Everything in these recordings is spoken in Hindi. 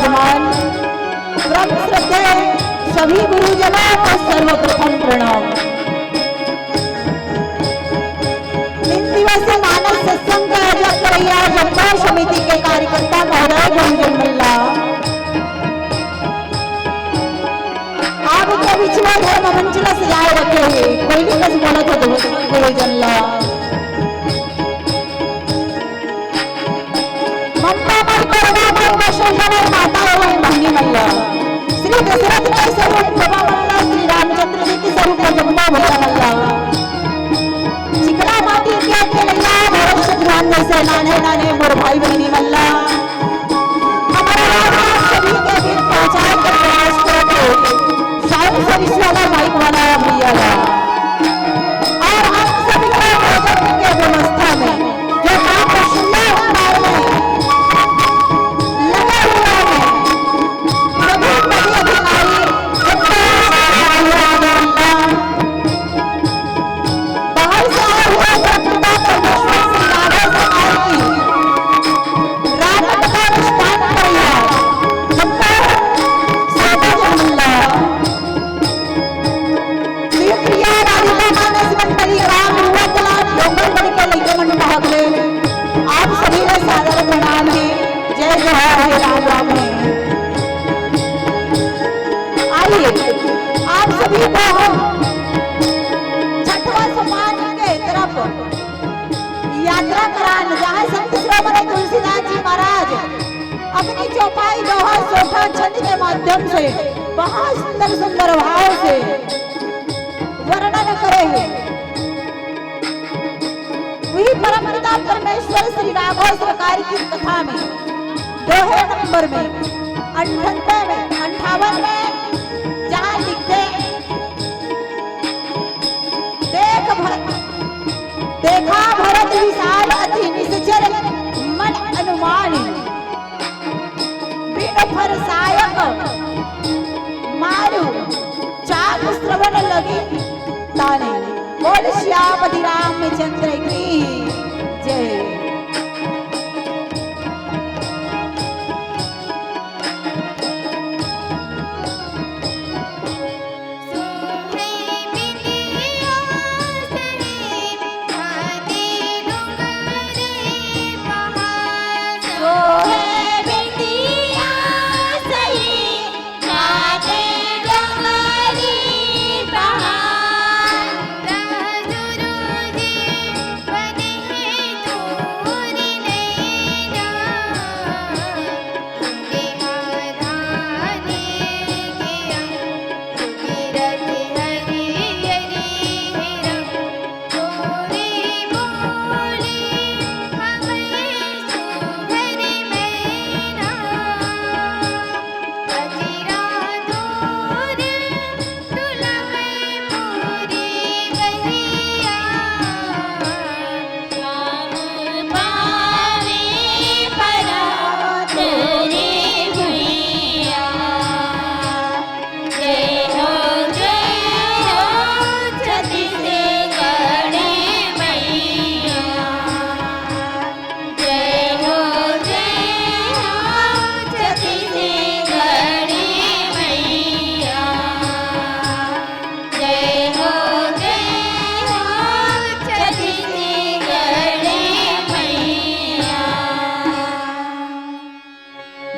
विराजमान ब्रह्म श्रद्धेय सभी गुरुजनों को सर्वप्रथम प्रणाम। 3 दिवसीय मानस सत्संग का आयोजन करैया जनता समिति के कार्यकर्ता महोदय गुरुजन मल्ला आप के बीच में धर्म मंचला सजाए रखे हैं। कोई भी कस बोला था गुरुजन ला माता एवं महनी मल्ला श्री दशरथ के स्वरूप बाबा मल्ला श्री रामचंद्र जी के स्वरूप जमुना भैया मल्ला चिकना माटी के खेलैया भरत शत्रुघ्न जैसे नाने नाने मोर भाई बहनी मल्ला हमारा सभी के बीच पहुंचाने का प्रयास करके शायद सब इस वाला माइक बनाया भैया और हम सभी के व्यवस्था में जो काम को सुनना आप सभी को छठवां सोपान के तरफ यात्रा कराने जहाँ संत शिरोमणि तुलसीदास जी महाराज अपनी चौपाई दोहा सोठा छंद के माध्यम से बहुत सुंदर सुंदर भाव से वर्णन करे हैं। वही परम पिता परमेश्वर श्री राघव सरकार की कथा में दोहे नंबर में 58 में जहाँ लिखते देखा भरत विशाल अति निश्चर मन अनुमान बिन फरसायक मारू चाक श्रवण लगी ताने बोल श्यामति रामचंद्र की जय।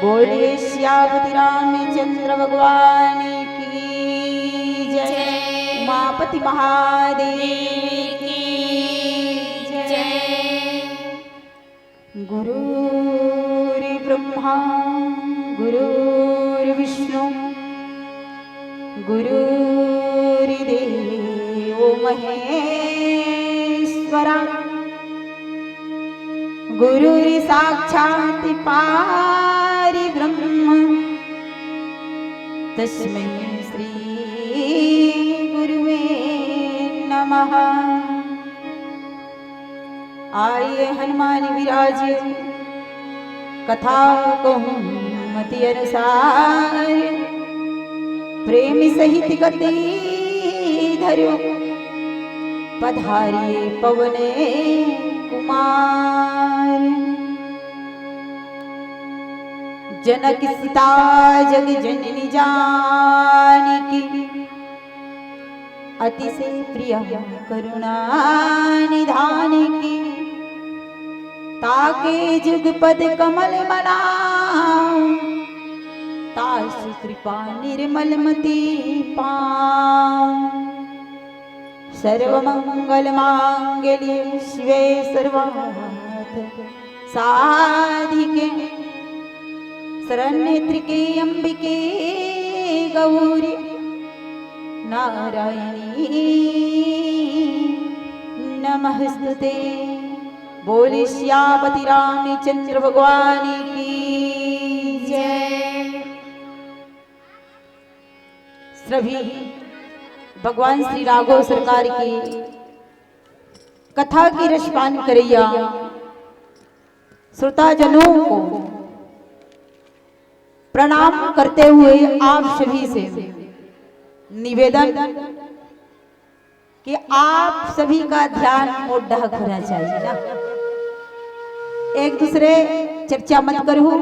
बोलिए श्यामति रामचंद्र भगवान की जय। उमापति महादेव की जय। गुरुर् ब्रह्मा गुरुर् विष्णु गुरुर्देवो महेश्वरा गुरुर् साक्षात् ब्रह्म तस्मै श्री गुरुवे नमः। आइए हनुमान विराजिए कथा कहूँ मति अनुसार प्रेम सहित गति धरो पधारिए पवने कुमार। जनक सीता जग जननी जानकी अतिशय प्रिय करुणा निधान की ताके जुग पद कमल मना तासु कृपा निर्मल मति पाऊं सर्वमंगल मांगल्ये शिवे सर्वार्थ साधिके शरण्ये त्र्यंबके अंबिके गौरी नारायणी नमस्तुते। बोले श्यामपति रामचंद्र भगवान की जय। सभी भगवान श्री राघव सरकार की कथा की रसपान करैया श्रोताजनों को प्रणाम करते हुए आप सभी से निवेदन कि आप सभी का ध्यान मोढ़ होना चाहिए ना, एक दूसरे चर्चा मत करूं।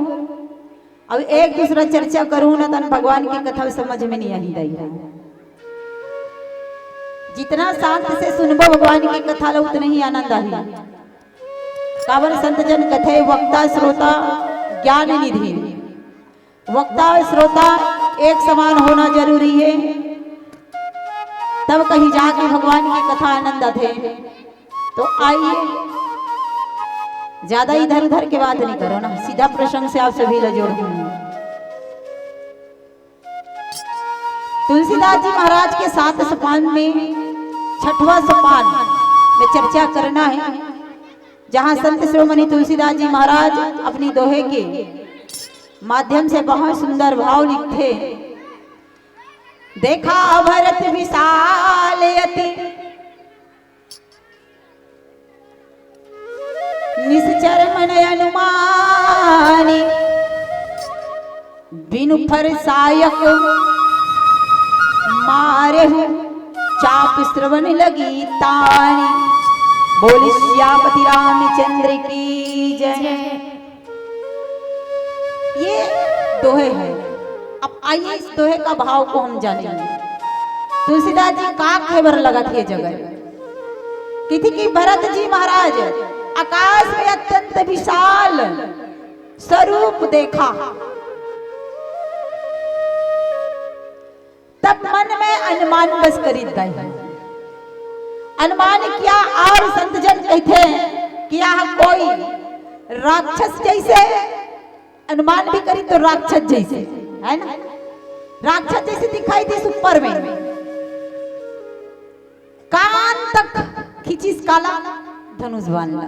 अब एक दूसरा चर्चा करूं ना तो भगवान की कथा समझ में नहीं आई। जितना शांत से सुनबो भगवान की कथा लो उतना ही आनंद आई। कावन संत जन कथे वक्ता श्रोता ज्ञान निधि। वक्ता और श्रोता एक समान होना जरूरी है, तब कहीं जाके भगवान की कथा आनंद आते। तो आइए ज्यादा इधर उधर के बात नहीं करो ना, सीधा प्रसंग से आप सभी जोड़ दूंगी। तुलसीदास जी महाराज के 7 सोपान में 6वां सोपान में चर्चा करना है, जहां संत शिरोमणि तुलसीदास जी महाराज अपनी दोहे के माध्यम से बहुत सुंदर भाव लिखते। देखा भरत विशाल यति निश्चर मन अनुमानी बिनु फर सायक मारे चाप श्रवण लगी तानी। बोले श्यामपति रामचंद्र की जय। ये दोहे है। अब आइए इस दोहे का भाव को हम जानेंगे। तुलसीदास जी का खबर लगा थी जगह किथी की भरत जी महाराज आकाश में अत्यंत विशाल स्वरूप देखा, तब मन में अनुमान बस करी दई। अनुमान किया और संत जन कहते कि यह कोई राक्षस जैसे अनुमान भी करी तो राक्षस जैसे है ना, राक्षस जैसे दिखाई थी ऊपर में, कान तक खींचिस काला धनुष बांधना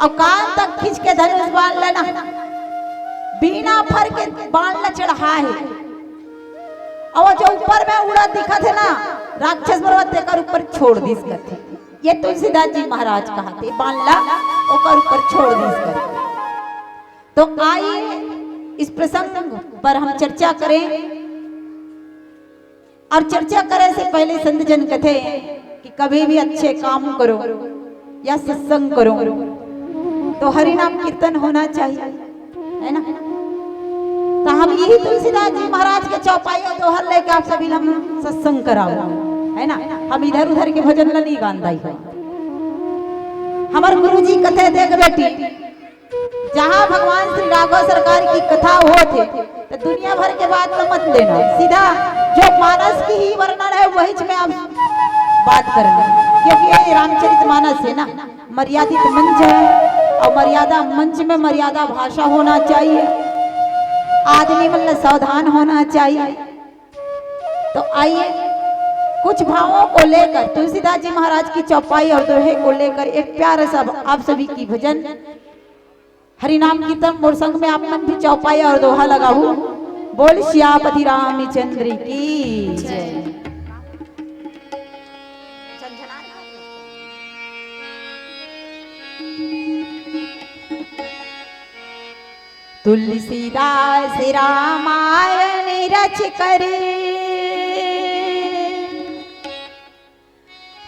और कान तक खींच के धनुष बांध लेना, बिना फर के बांध चढ़ा है। और जो ऊपर में उड़ा दिखा थे ना राक्षस पर्वत देकर ऊपर छोड़ दीस करते। ये तुलसीदास जी महाराज कहा थे बांधला ओकर ऊपर छोड़ दीस करते। तो आइए इस प्रसंग पर हम चर्चा करें, और चर्चा करने से पहले संत जन कहते कि कभी भी अच्छे काम करो या सत्संग करो तो हरि नाम कीर्तन होना चाहिए, है ना। तो हम यही तुलसीदास जी महाराज के चौपाई और दोहर लेके आप सभी हम सत्संग कराओ, है ना। हम इधर उधर के भजन नहीं गांदा है। हमारे गुरु जी कथे देख बेटी, जहाँ भगवान श्री राघव सरकार की कथा होते तो दुनिया भर के बात तो मत लेना, सीधा जो मानस की ही वर्णन है वही में आप बात करना, क्योंकि ये रामचरित मानस है ना, मर्यादित मंच है और मर्यादा मंच में मर्यादा भाषा होना चाहिए, आदमी मतलब सावधान होना चाहिए। तो आइए कुछ भावों को लेकर तुलसीदास जी महाराज की चौपाई और दोहे को लेकर एक प्यारा सा आप सभी की भजन हरिनाम कीर्तन मोर संग में आप मन भी चौपाई और दोहा लगाऊ। बोल श्यामपति रामचंद्र की जय। तुलसीदास रामायण रच कर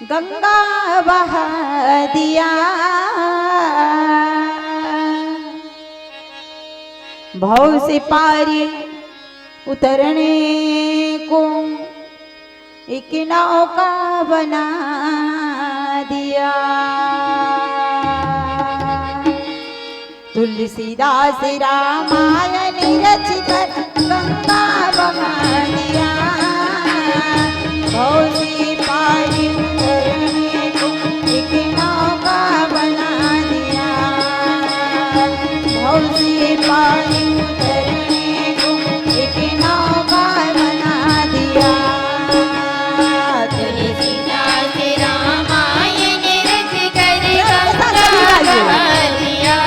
गंगा बहा दिया, भव से पारी उतरने को एक नौका बना दिया। तुलसीदास रामायण रच कर गंगा बहा दिया। भव से पारी उतरने को एक नौका बना दिया। भव से पारी उतरने को एक नौका बना दिया। तुलसीदास रामायण रच कर गंगा बहा दिया।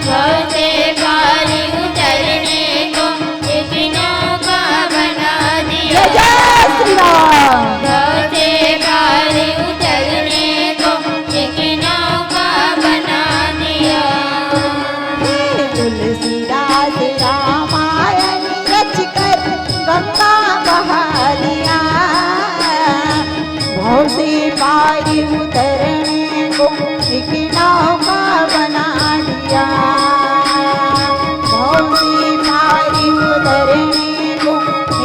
भव से पारी उतरने को एक नौका बना दिया। जय श्री राम। भव से पारी उतरने को एक नौका बना दिया। तुलसीदास रामायण रच कर गंगा बहा दिया। भव से पारी उतरने को एक नौका बना दिया। भव से पारी उतरने को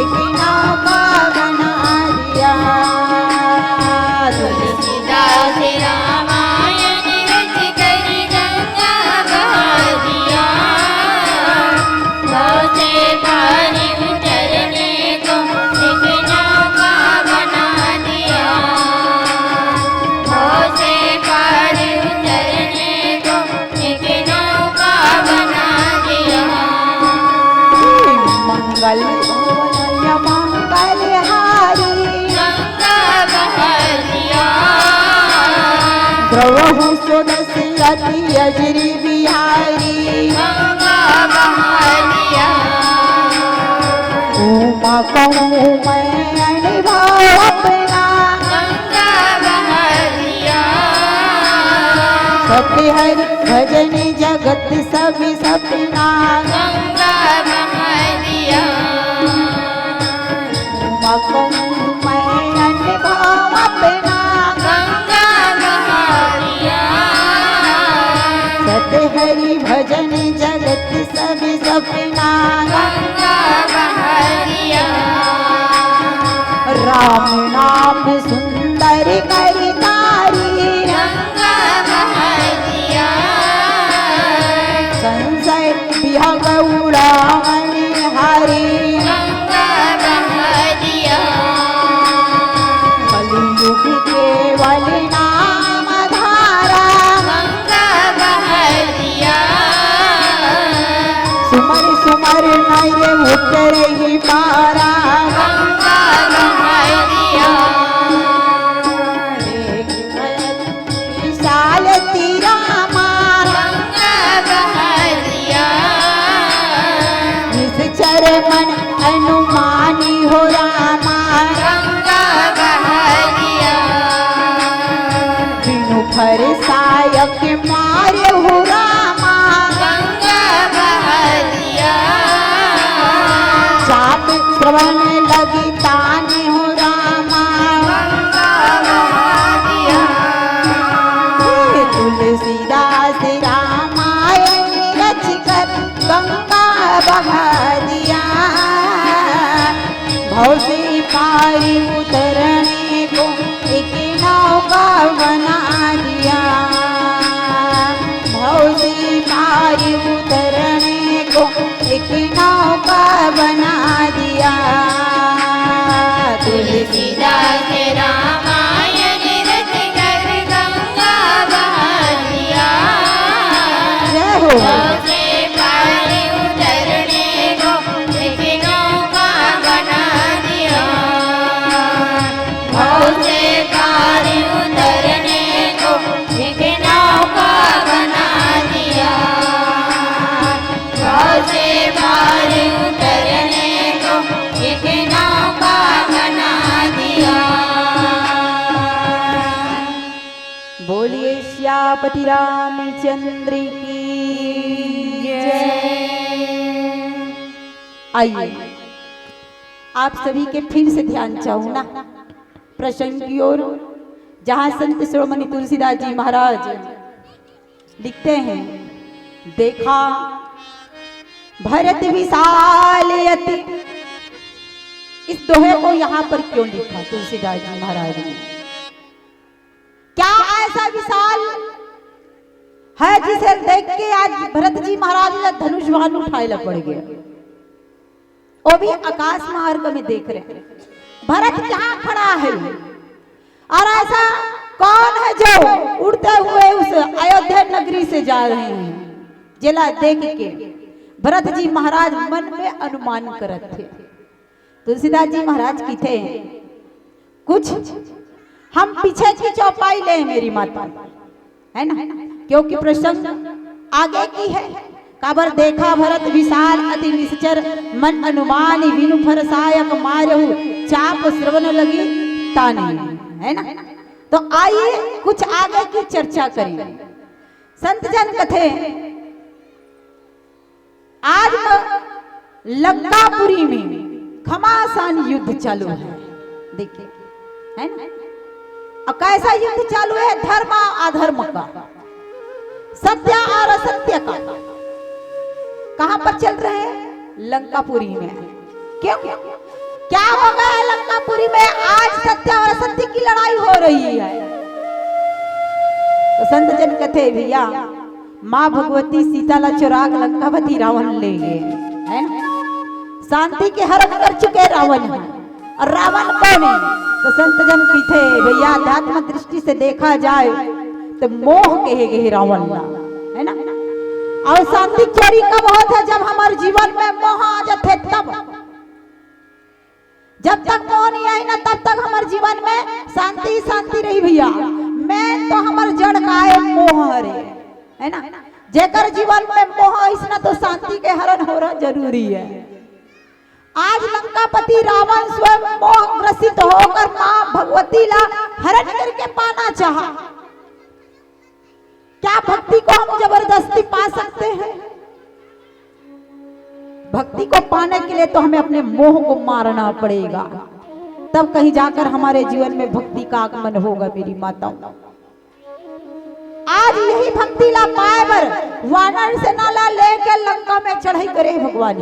एक नौका बना दिया। तुलसीदास रामायण रच कर गंगा बहा दिया। भव से पारी उतरने को एक नौका बना दिया। भव से पारी उतरने को एक नौका बना दिया। मंगल भवन मंगल हारी गंगा बहा दिया। द्रवहु सुदशरथी अजरी बिहारी। गंगा बहा दिया। उमा कहूँ मैं अनुभव अपना। गंगा बहा दिया। सत्य हरि भजन जगत सब सपना। गंगा बहा दिया। उमा कहूँ मैं अनुभव अपना। गंगा बहा दिया। सत्य हरि भजन जगत सब सपना। गंगा बहा दिया। राम नाम सुंदर करितारी। गंगा बहा दिया। संशय विहग उड़ावन हरि। गंगा बहा दिया। कलियुग केवल नाम धारा। गंगा बहा दिया। सुमर सुमर नर उतर ही पारा। गंगा बहा दिया। विशाल तिरामा। गंगा बहा दिया। निश्चर मन अनुमानी हो रामा। गंगा बहा दिया। बिनु फर सायक मारे हो रामा। गंगा बहा दिया। चाप श्रवण लगी ताने हो रामा। गंगा बहा दिया। हे तुलसीदास रामायण रच कर गंगा बहा दिया। भव से पारी उतरने को एक नौका बना दिया। भव से पारी उतरने को एक नौका बना दिया। तुलसीदास रामायण रच कर गंगा बहा दिया। जय हो। भव से पारी उतरने को एक नौका बना दिया। भव से पारी उतरने को एक नौका बना दिया। भव से पारी उतरने को एक नौका बना दिया। बोलिए श्यापति रामचंद्र की जय। आइए आप सभी के फिर से ध्यान चाहूँ ना प्रसंग की ओर, जहाँ संत शिरोमणि तुलसीदास जी महाराज लिखते हैं, देखा भरत विशाल यति। इस दोहे को यहाँ पर क्यों लिखा तुलसीदास जी महाराज ने? क्या ऐसा विशाल है जिसे देख के आज भरत जी महाराज ने धनुष बाण उठाए पड़ गए, वो भी आकाश मार्ग में देख रहे हैं भरत जहां खड़ा है। और ऐसा कौन है जो उड़ते हुए उस अयोध्या नगरी से जा रहे हैं? जिला देख के भरत जी महाराज मन में अनुमान करत थे। तुलसीदास जी महाराज की थे कुछ हम पीछे की चौपाई ले मेरी माता, है ना, क्योंकि प्रसंग आगे की है। काबर देखा भरत विशाल अति निश्चर, मन अनुमान बिनु फरसायक मारहु, चाप श्रवण लगी ताने, है ना। तो आइए कुछ आगे की चर्चा करें। संत जन कथे आज लंकापुरी में घमासान युद्ध चालू है, देखिए, है ना। और कैसा युद्ध चालू है? धर्म अधर्म का, सत्य और असत्य का। कहां पर चल रहे हैं? लंकापुरी में। क्यों? क्या हो गया है लंकापुरी में? आज सत्य और असत्य की लड़ाई हो रही है। तो संत जन कहते भैया माँ भगवती सीता ला चुराग लंकापति रावण ले गए, है ना। शांति के हरण कर चुके रावण है। और रावण कौन है? तो संत जन कहते भैया अध्यात्म दृष्टि से देखा जाए तो मोह कहे गए रावण ला, है ना। और शांति चोरी कब होता है? जब हमारे जीवन में मोह आ जाते, तब। जब तक मोह नहीं आई ना तब तक हमारे जीवन में शांति शांति रही भैया। मैं तो हमारे जड़ का है मोह हरे, है ना। जेकर जीवन में मोह इसना तो शांति के हरण हो रहा जरूरी है। आज लंकापति रावण स्वयं मोह ग्रसित होकर मां भगवती ला हरण करके पाना चाहा। क्या भक्ति को हम जबरदस्ती पा सकते हैं? भक्ति को पाने के लिए तो हमें अपने मोह को मारना पड़ेगा, तब कहीं जाकर हमारे जीवन में भक्ति का आगमन होगा मेरी माताओं। आज यही भक्ति ला पाए बर वानर से नाला लेकर लंका में चढ़ाई करे भगवान।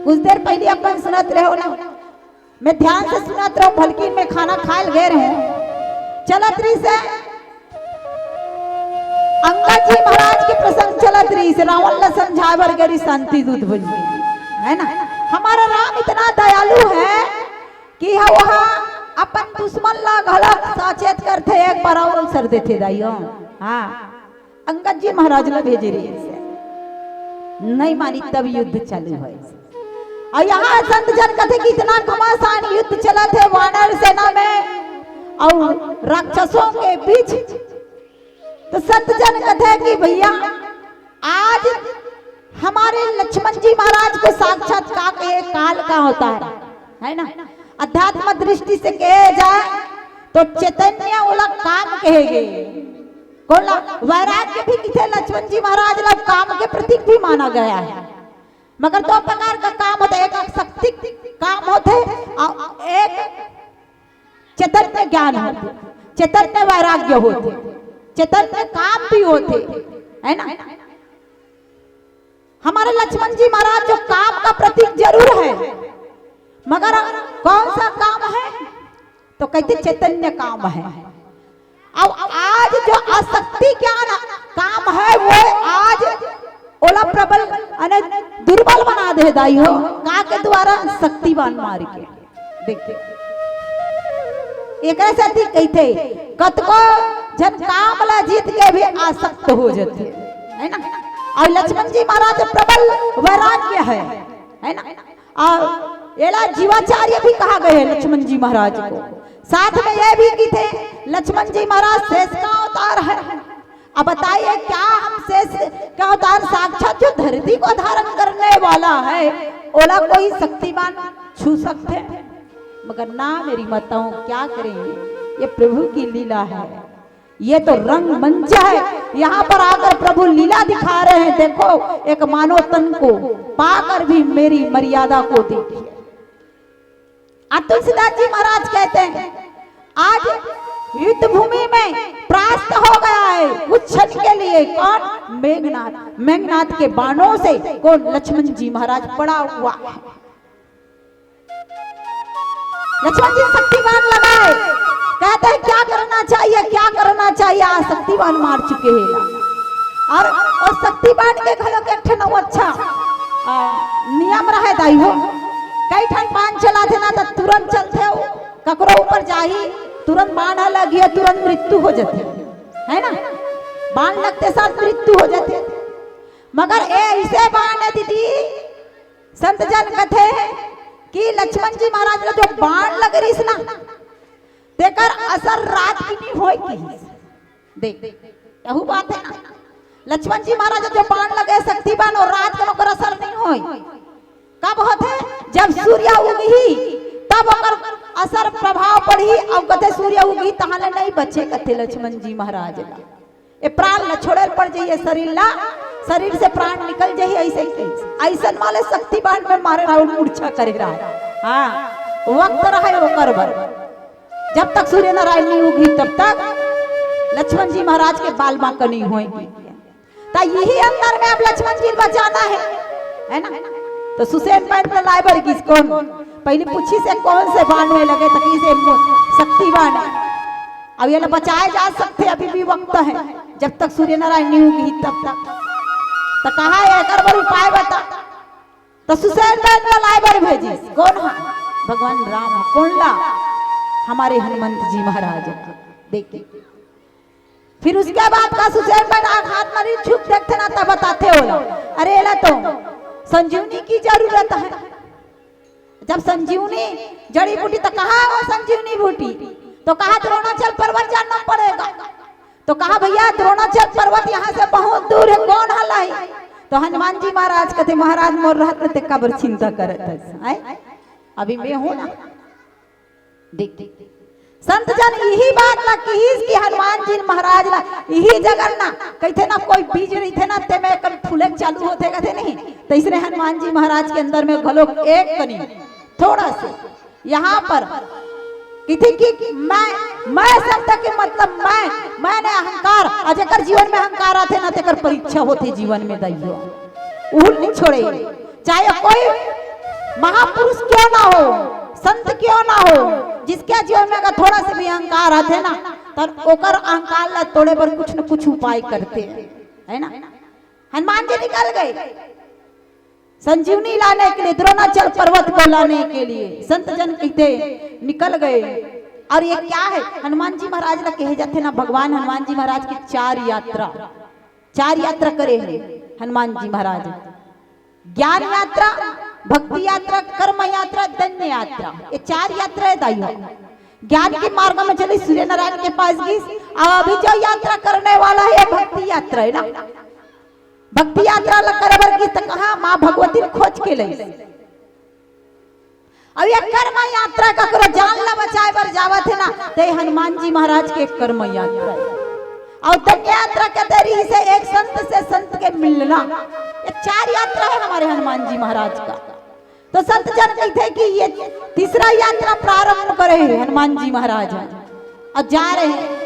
कुछ देर पहले अपन सुनत रहे हो ना, मैं ध्यान से सुनत रहो, भलकी में खाना खाए गए रहे, चलत रही से अंगद जी महाराज के प्रसंग चलत रही से रावण ला समझावर गरी शांति दूत बन गई, है ना। हमारा राम इतना दयालु है कि वहाँ अपन दुश्मन ला गलत साचेत करते एक बार और सर देते दाइयो। हाँ, अंगद जी महाराज ला भेजे रही से नहीं मानी, तब युद्ध चालू है। और यहाँ संत जन कथे कि इतना घमासान युद्ध चला थे वानर सेना में और राक्षसों के बीच। तो संत जन कथे कि भैया आज हमारे लक्ष्मण जी महाराज को साक्षात्कार के काल का होता है ना। अध्यात्म दृष्टि से कहे जाए तो चैतन्य वाला काम कहेगे, कोला वैराग्य भी किथे लक्ष्मण जी महाराज ला काम के प्रतीक भी माना गया है। मगर दो प्रकार का काम होता है, एक शक्ति काम होते और एक चैतन्य ज्ञान होते, चैतन्य वैराग्य होते, चैतन्य काम भी होते, है ना। हमारे लक्ष्मण जी महाराज जो काम का प्रतीक जरूर है, मगर कौन सा काम है? तो कहते चैतन्य काम है। अब आज जो आसक्ति ज्ञान काम है वो आज ओला प्रबल अने दुर्बल बना दे दाई हो, का के द्वारा शक्तिवान मार के। देखते एक ऐसा थी कहते कतको जन काम ला जीत के भी आसक्त हो जाते, है ना। और लक्ष्मण जी महाराज प्रबल वैराग्य है ना। और एला जीवाचार्य भी कहा गए लक्ष्मण जी महाराज को। साथ में यह भी की थे लक्ष्मण जी महाराज शेष का अवतार है। अब बताइए क्या हम शेष का अवतार साक्षात जो धरती को धारण करने वाला है, ओला कोई शक्तिमान छू सकते हैं? मगर ना मेरी माताओं, क्या करें, ये प्रभु की लीला है, ये तो रंग मंच है। यहाँ पर आकर प्रभु लीला दिखा रहे हैं। देखो एक मानव तन को पाकर भी मेरी मर्यादा को देखिए। तुलसीदास जी महाराज कहते हैं आज युद्ध भूमि में परास्त हो गया है है कुछ क्षण के लिए। कौन? मेघनाथ। मेघनाथ के बाणों से कौन? लक्ष्मण जी महाराज पड़ा हुआ है। लक्ष्मण जी शक्तिवान लगाए, कहते हैं क्या करना चाहिए, क्या करना चाहिए। आज शक्तिवान मार चुके हैं और शक्तिवान के घरों के ठन अच्छा नियम रहे दाई हो। कई ठन बाण चला थे ना तो तुरंत चलते हो, ककरो ऊपर जाही तुरंत बाण लगी है, तुरंत मृत्यु हो जाती है ना। बाण लगते साथ मृत्यु हो जाती। मगर ऐसे बाण है दीदी, संत जन कहते कि लक्ष्मण जी महाराज ने जो बाण लग रही ना, देकर असर रात की नहीं होगी। देख यही बात है ना, लक्ष्मण जी महाराज जो बाण लगे शक्तिवान और रात का ओकर असर नहीं होई। कब होते? जब सूर्य उगी तब ओकर असर प्रभाव पड़ी। अब कथे सूर्य उगी तहाले नहीं बचे कथे लक्ष्मण जी महाराज ला। ए प्राण न छोड़े पड़ जाइए शरीर ला, शरीर से प्राण निकल जाइए। ऐसे वाले शक्तिवान में मारे रहा मूर्छा करे रहा। हाँ वक्त रहे वो करबर, जब तक सूर्य नारायण नहीं उगी तब तक लक्ष्मण जी महाराज के बाल बांका नहीं होंगी। तो यही अंदर में अब लक्ष्मण जी बचाना है ना। तो सुसैन पैन पर लाइबर किस कौन पहले पूछी से कौन से बाण में लगे तकी से शक्तिवान है। अब ये बचाए जा सकते, अभी भी वक्त है, जब तक सूर्य नारायण नहीं उगी तब तक। तो कहा है एक उपाय बता। तो सुसैन पैन पर लाइबर भेजी कौन? भगवान राम। कौन ला? हमारे हनुमंत जी महाराज। देखिए फिर उसके बाद का सुसैन पैन हाथ मारी छुप देखते ना तब बताते हो। अरे ला तो संजीवनी की जरूरत है। जब संजीवनी जड़ी बूटी तो कहा वो संजीवनी बूटी, तो कहा द्रोणाचल पर्वत जाना पड़ेगा। तो कहा भैया द्रोणाचल पर्वत यहाँ से बहुत दूर है, कौन हलाई? तो हनुमान जी महाराज कहते महाराज मोर रहते कबर चिंता करत अभी मैं हूं ना। देख संत जन यही बात ला कि हनुमान जी महाराज ला यही जगह ना कहते ना कोई बीज रही थे ना ते में कभी फूले चालू होते कहते नहीं। तो इसलिए हनुमान जी महाराज के अंदर में घलो एक कनी थोड़ा से यहाँ पर कि मैं शब्द के मतलब मैंने अहंकार अजकर जीवन में अहंकार आते ना तेकर परीक्षा होती जीवन में दैयो उल नहीं छोड़े। चाहे कोई महापुरुष क्यों ना हो, संत क्यों ना हो, जिसके जीवन में अगर थोड़ा से भी अहंकार आते ना तो ओकर अहंकार ला तोड़े पर कुछ न कुछ उपाय करते हैं, है ना। हनुमान जी निकल गए संजीवनी लाने के लिए, द्रोणाचल पर्वत को लाने के लिए संत जन कहते निकल गए। और ये क्या है? हनुमान जी महाराज ला कहे जाते ना, भगवान हनुमान जी महाराज की चार यात्रा करे हैं हनुमान जी महाराज। ज्ञान यात्रा, भक्ति यात्रा, कर्म यात्रा, धन्य यात्रा, ये 4 यात्रा है दाइयो। ज्ञान के मार्ग में चली सूर्य नारायण के पास गई। अभी जो यात्रा करने वाला है भक्ति यात्रा है ना। भक्ति यात्रा करे बर की कहा माँ भगवती खोज के ले। अब ये कर्म यात्रा का करो जान ला बचाए बर जावत है ना, ते हनुमान जी महाराज के कर्म यात्रा है। और धन्य यात्रा के देरी से एक संत से संत के मिलना, ये 4 यात्रा है हमारे हनुमान जी महाराज का। तो संत जन कहते कि ये तीसरा यात्रा प्रारंभ करे हनुमान जी महाराज और जा रहे हैं।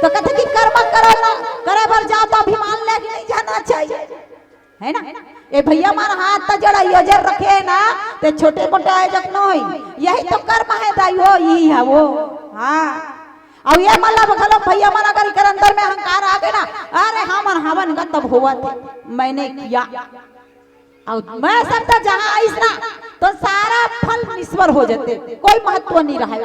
तो कहते कि कर्म करो ना करे बर जाओ तो अभिमान लेके नहीं जाना चाहिए, है ना। ये भैया मार हाथ तो जड़ा योजर रखे ना ते छोटे मोटे आयोजक न होई, यही तो कर्म है दाई हो, यही है वो। हाँ और ये मतलब खलो भैया मन अगर इकर अंदर में अहंकार आ गए ना, अरे हमन का तब हुआ थे मैंने किया और मैं सब तो जहां आईस ना तो सारा फल निष्फल हो जाते, कोई महत्व नहीं रहा।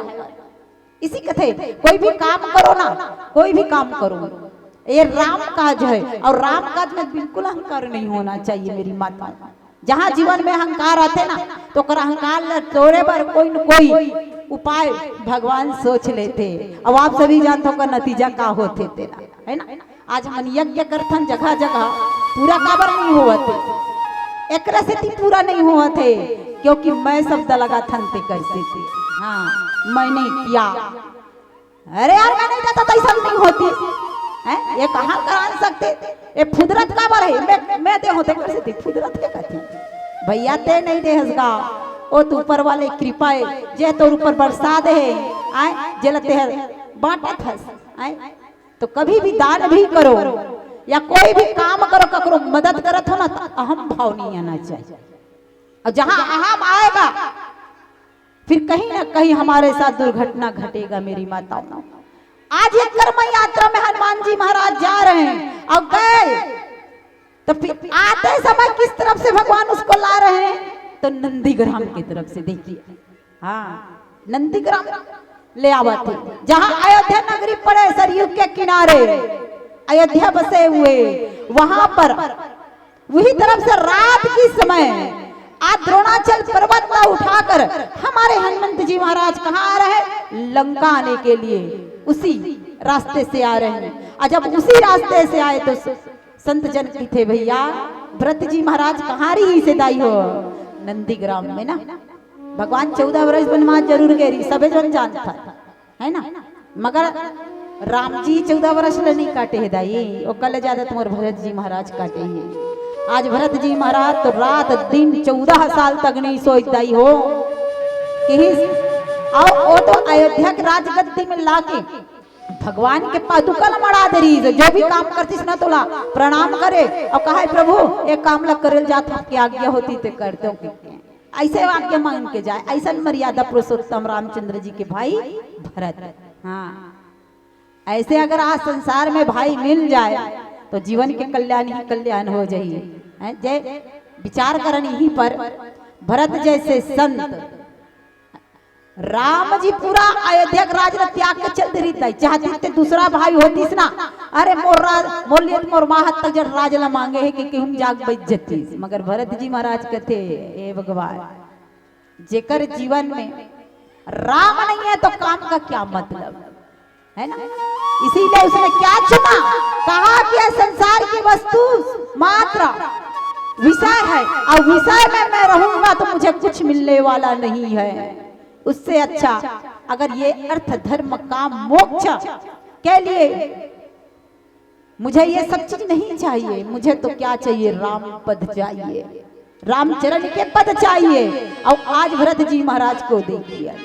इसी कथे कोई भी काम करो ना, कोई भी काम करो ये राम काज है और राम काज में बिल्कुल अहंकार नहीं होना चाहिए मेरी माता। जहाँ जीवन में अहंकार आते ना तो अहंकार तोड़े पर कोई न कोई उपाय भगवान सोच लेते। अब आप सभी जानते हो का नतीजा का होते तेरा, है ना। आज हम यज्ञ करथन जगह जगह पूरा काबर नहीं हुआ थे, एक से पूरा नहीं हुआ थे क्योंकि मैं शब्द लगा थन ते कैसे थे। हाँ मैंने किया, अरे यार मैं नहीं जाता तो ऐसा नहीं होती है। ये कहाँ करा सकते, ये फुदरत का बर है। मैं दे होते कैसे थे फुदरत के कहती भैया ते नहीं दे हसगा ओ तू ऊपर वाले कृपा है जे तो ऊपर बरसा दे आए जेलते है बांटत हस आए। तो कभी भी दान भी करो या कोई भी काम करो, ककरो मदद करत हो ना, तो अहम भाव नहीं आना चाहिए। और जहां अहम आएगा फिर कहीं ना कहीं हमारे साथ दुर्घटना घटेगा। मेरी माताओं, आज ये कर्म यात्रा में हनुमान जी महाराज जा रहे हैं और गए, तो फिर आते समय किस तरफ से भगवान उसको ला रहे हैं? तो नंदीग्राम की तरफ से। देखिए, हाँ, नंदीग्राम ले आवा थे, जहां अयोध्या नगरी पड़े, सरयू के किनारे अयोध्या बसे हुए, वहां पर वही तरफ से रात की समय आज द्रोणाचल पर्वत को उठाकर हमारे हनुमंत जी महाराज कहाँ आ रहे हैं? लंका आने के लिए उसी रास्ते से आ रहे हैं। और जब उसी रास्ते से आए तो संत जन की थे, भैया भरत जी महाराज कहाँ रही से दाई हो? नंदीग्राम में ना। भगवान 14 वर्ष वनवास जरूर गए, सबे जन जानता है ना, मगर राम जी 14 वर्ष नहीं काटे है दाई, वो कल ज्यादा तुम्हारे भरत जी महाराज काटे हैं। आज भरत जी महाराज तो रात दिन 14 साल तक नहीं सोच दाई हो कि और वो तो अयोध्या के राजगद्दी में लाके भगवान के पादुका मड़ा दे रही, जो भी काम करती ना तोला प्रणाम करे और कहा प्रभु एक काम लग करल जात, आपकी आज्ञा होती तो करते हो। ऐसे वाक्य मांग के जाए, ऐसा मर्यादा पुरुषोत्तम रामचंद्र जी के भाई भरत। हाँ, ऐसे अगर आज संसार में भाई मिल जाए तो जीवन के कल्याण ही कल्याण हो जाइए। जय विचार करन यहीं पर भरत जैसे संत, राम जी पूरा अयोध्या का राज त्याग के चल रही थी, चाहती थे दूसरा भाई होतीस ना, अरे मोर माहत तक जब राज ला मांगे है कि हम जाग बच जतीस, मगर भरत जी महाराज कहते ए भगवान, जेकर जीवन में राम नहीं है तो काम का क्या मतलब है ना। इसीलिए उसने क्या चुना, कहा कि संसार की वस्तु मात्र विषय है और विषय में मैं रहूंगा तो मुझे कुछ मिलने वाला नहीं है। उससे अच्छा अगर ये अर्थ धर्म काम मोक्ष के लिए मुझे ये सब चीज नहीं चाहिए, मुझे तो क्या चाहिए? राम पद चाहिए, रामचरण के पद चाहिए। और आज भरत जी महाराज को देखिए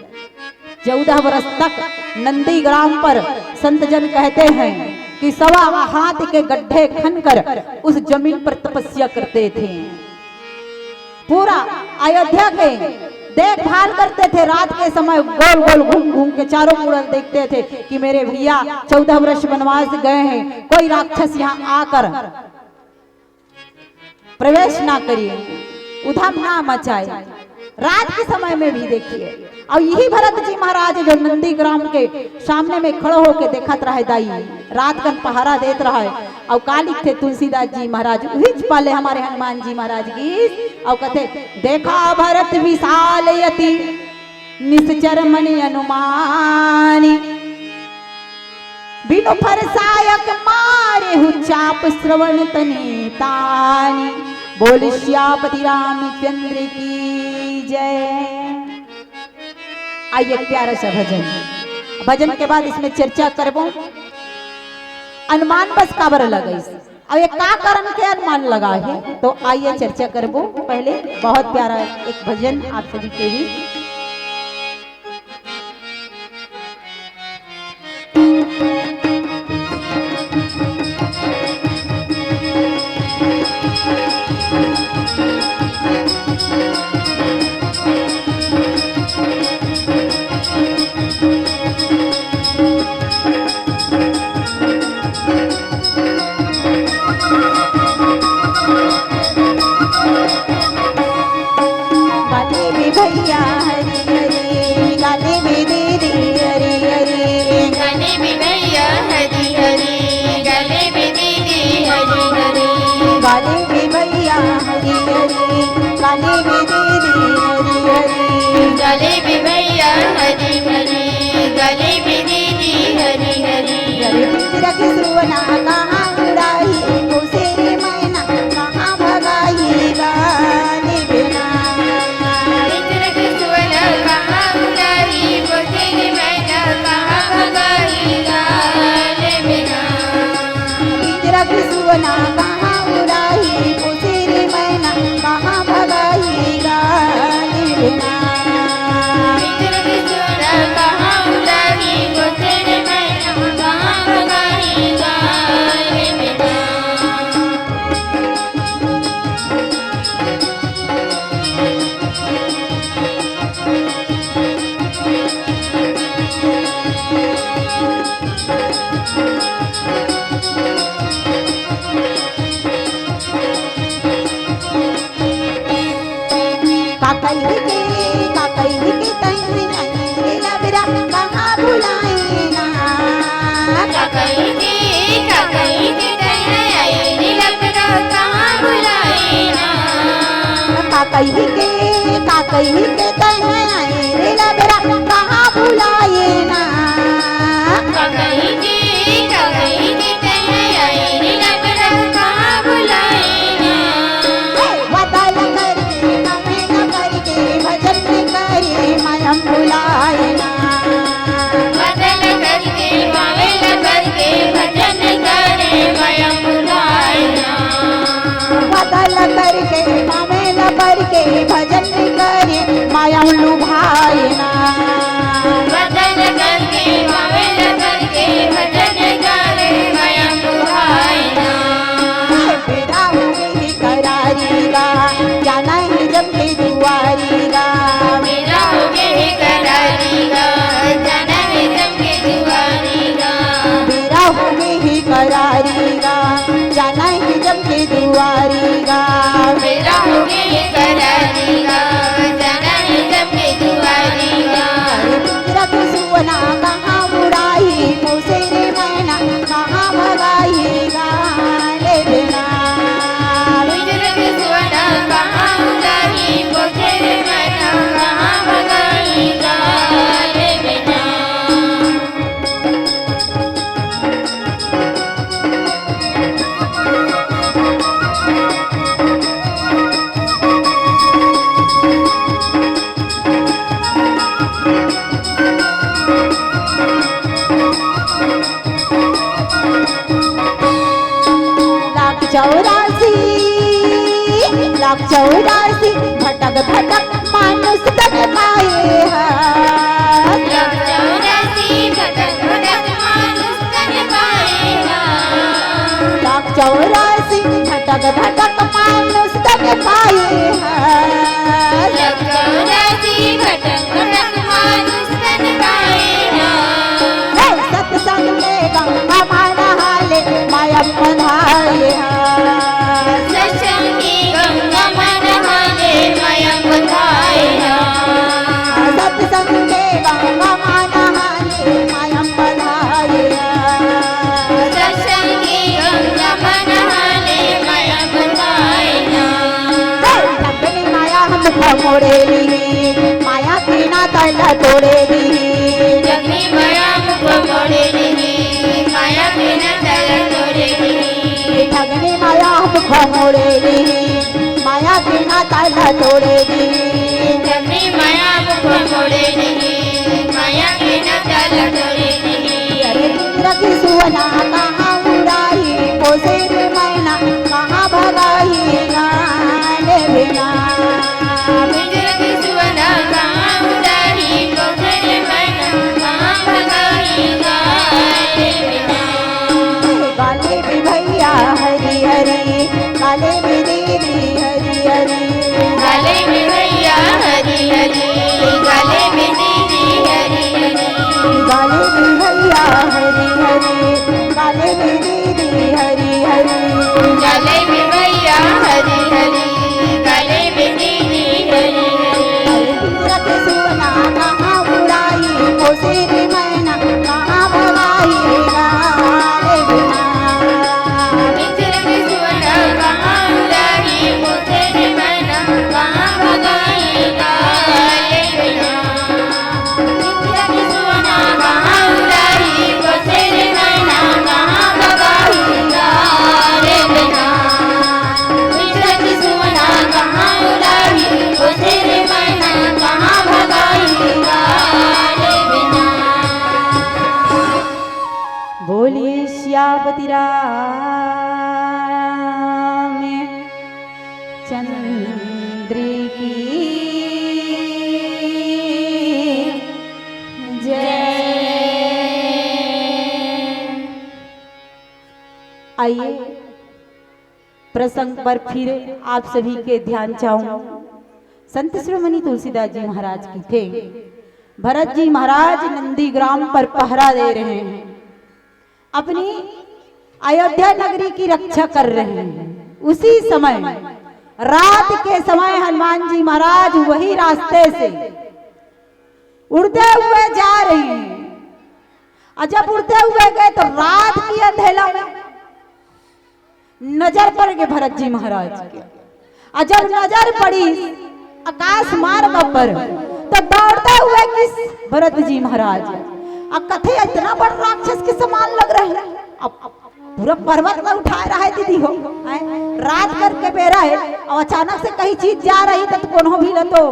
14 वर्ष तक नंदीग्राम पर संत जन कहते हैं कि 1.25 हाथ के गड्ढे खनकर उस जमीन पर तपस्या करते थे। पूरा अयोध्या के देखभाल करते थे, रात के समय गोल गोल घूम घूम के चारों मुड़ल देखते थे कि मेरे भैया 14 वर्ष वनवास गए हैं, कोई राक्षस यहाँ आकर प्रवेश ना करिए, उधम ना मचाए। रात के समय में भी देखिए, और यही भरत जी महाराज जो नंदीग्राम के सामने में खड़ो होके देखत रहे दाई, रात का पहरा देत रहे। और कालिक थे तुलसीदास जी महाराज, वही पाले हमारे हनुमान जी महाराज की। और कहते देखा भरत विशाल यति निश्चर मणि अनुमानी, बिनु फरसायक मारे हु चाप श्रवण तनि तानी, बोल श्यापति रामचंद्र की जय। आइए प्यारा सा भजन, भजन के बाद इसमें चर्चा करबो अनुमान बस काबर लगा इस अब ये का कारण के अनुमान लगा है, तो आइए चर्चा करबो। पहले बहुत प्यारा एक भजन आप सभी के लिए। गले में भैया हरी हरी, गले में दीदी हरी हरी, गले रख सुवना कहाँ उड़ाई, उसे मैना कहाँ भगाई, गाने बिना रख सुवना कहाँ उड़ाई, उसे मैना कहाँ भगाई, गाने बिना रख सुवना कहाँ उड़ाई, उसे मैना कहाँ भगाई, गाने बिना कहाँ उड़ाई, उसे मैना कहाँ भगाई, का कही के तहे आए रे लबरा कहाँ बुलाए ना कहीं के कहीं आए रे लबरा कहाँ बुलाए ना बदल करके हमें न करके भजन करे मायम बुलाए ना बदल करके मावेल करके भजन करे मयम बुलाए ना बदल करके हमें न करके भजन करे मायम लुभाए ना बदल करके मावेल करके भजन करे मयम बुलाए ना बेरा हुई करारी गा क्या नहीं जब के दुआरी गा मेरा हो गए करारी गा जाना है सबके दुआरी गा बेरा हुई करारी गा क्या नहीं जब के दुआरी गा मेरा हो गए करारी गा जाना है सबके दुआरी गा रख सुवना कहाँ बुराई मुझसे रे मैना कहाँ भगाई गा ले बिना गुजरत सुवना कहाँ उदारी पोखे रे मना कहाँ भगाई गा ले बिना लाख चौरासी भटक भटक मानुष तक पाए हैं लाख चौरासी भटक भटक मानुष तन पाएगा लाख चौरासी भटक भटक मानुष तक पाए हैं लाख चौरासी भटक भटक मानुष तन पाएगा सत्संग में गंगा माना हाले माया बधाए हैं सत्संगी गंगा मन हाले मयम बधाएगा सत्संग में गंगा माना हाले माया बधाए हैं सत्संगी गंगा मन हाले मयम बधाएगा लगनी माया हमको मोड़ेली माया की ना तला तोड़ेली जगनी माया मुख मोड़े नहीं माया बिना तल तोड़े नहीं ठगनी माया हमको मोड़ेली माया की ना तला तोड़ेली जगनी माया मुख मोड़े नहीं माया बिना तल तोड़े नहीं अरे रखी सुवना कहाँ उड़ाई पोसे रे मैना कहाँ भगाई गाने बिना गुजरत सुवना कहाँ उदारी पोखरे मैना कहाँ भगाई गाए बिना गाले भी भैया हरी हरी गाले भी दीदी हरी हरी गले में भैया हरी हरी गले में दीदी हरी हरी गाले भी भैया हरी हरी गाले भी दीदी हरी हरी गले में भैया हरी हरी गले में दीदी हरी हरी रख सुवना कहाँ बुराई पोसे रे मैना कहाँ भगाई गाले बिना गुजरत सुवना कहाँ उदारी पोखरे मैना कहाँ भगाई गाए बिना गुजरत सुवना कहाँ उदारी पोखरे मैना कहाँ भगाई गाए बिना गुजरत सुवना कहाँ उदारी पोखरे मैना कहाँ भगाई गाए बिना बोलिए श्यामति राम चंद्र की जय। आइए प्रसंग पर फिर आप सभी के ध्यान चाहूं संत शिरोमणि तुलसीदास जी महाराज की थे। भरत जी महाराज नंदीग्राम पर पहरा दे रहे हैं, अपनी अयोध्या नगरी की रक्षा कर रहे हैं। उसी समय रात के समय हनुमान जी महाराज वही रास्ते से उड़ते हुए जा रहे हैं, और जब उड़ते हुए गए तो रात की अंधेला में नजर पड़ गए भरत जी महाराज के। और जब नजर पड़ी आकाश मार्ग पर तो दौड़ते हुए किस भरत जी महाराज अब कथे इतना बड़ा राक्षस के समान लग रहे हैं। अब पूरा पर्वत में उठा रहा है दीदी हो रात करके बेरा है और अचानक से कहीं चीज जा रही तो कोनो भी न तो